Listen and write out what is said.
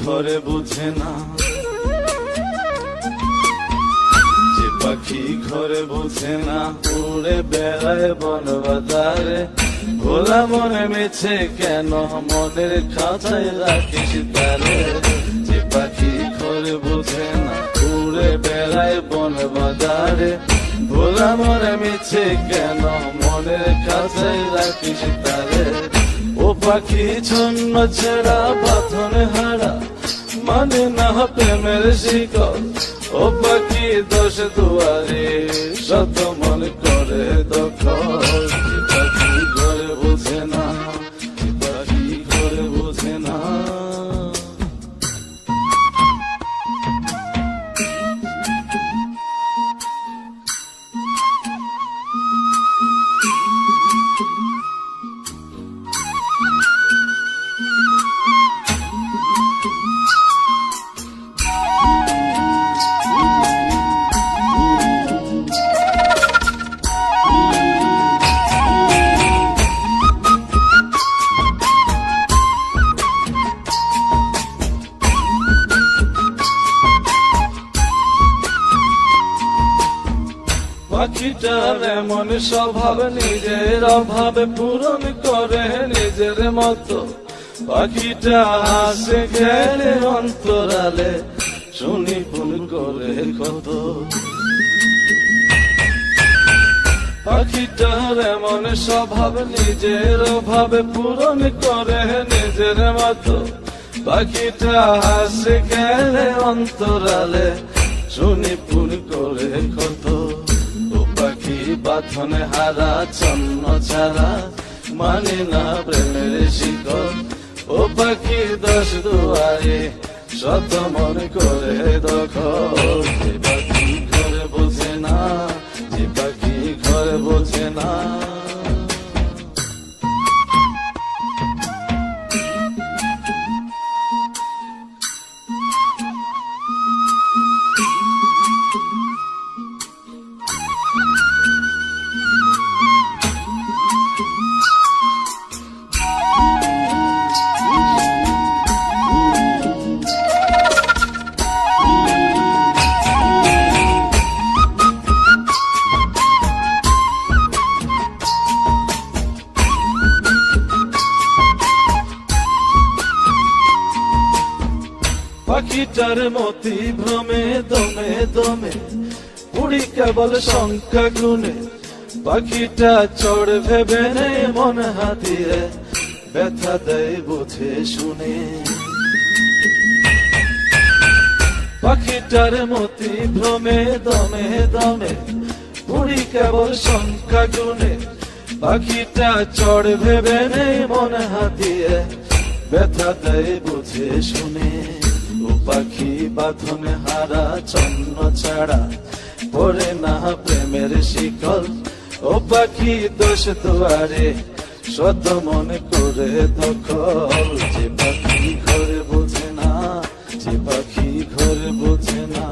ঘরে বুঝে না, যে পাখি ঘরে বুঝে না, উড়ে বেড়ায় বন বাজারে। ভোলা মনে মেছে কেন মনের খাঁচায় রাখিস তারে। যে পাখি ঘরে বুঝে না, উড়ে বেড়ায় বন বাজারে। ভোলা মনে মেছে কেন মনের খাঁচায় রাখিস তারে। ও পাখি ছন্ন ছেড়া বাঁধনে হারা, মানে না প্রেমের শিকল। ও পাখি দোষ দুয়ারে, শত মন করে দখল। যে পাখি ঘরে বুঝে না, যে পাখি ঘরে বুঝে না। পাখিটার এমন স্বভাব, নিজের অভাবে পূরণ করে নিজের মতো। পাখিটা হাসে খেলে অন্তরালে, শুনি ফুল করে কত। পাখিটার এমন স্বভাব, নিজের অভাবে পূরণ করে নিজের মতো। পাখিটা হাসে খেলে অন্তরালে, শুনি ফুল করে কত। পাখি বাঁধনে হারা, ছন্ন ছাড়া, মানে না প্রেমের শিকল। ও পাখি দোষ দুয়ারে, শত মন করে দখল। যে পাখি ঘরে বোঝে না, যে পাখি ঘরে বোঝে না। পাখিটার মতি ভ্রমে দমে দমে, উড়ি কেবল সংখ্যা গুনে। পাখিটা চড় ভেবে নেই মন হাতিয়ে, ব্যথা দেয় বুঝে শুনে। পাখিটার মতি ভ্রমে দমে দমে, উড়ি কেবল সংখ্যা গুনে। পাখিটা চড় ভেবে নেই মন হাতিয়ে, ব্যথা দেয় বুঝে শুনে। ও পাখি বাঁধনে হারা, ছন্ন ছাড়া, পড়ে না প্রেমের শিকল। ও পাখি দোষ দুয়ারে, শত মন করে দখল। যে পাখি ঘরে বোঝে না, যে পাখি ঘরে বোঝে না।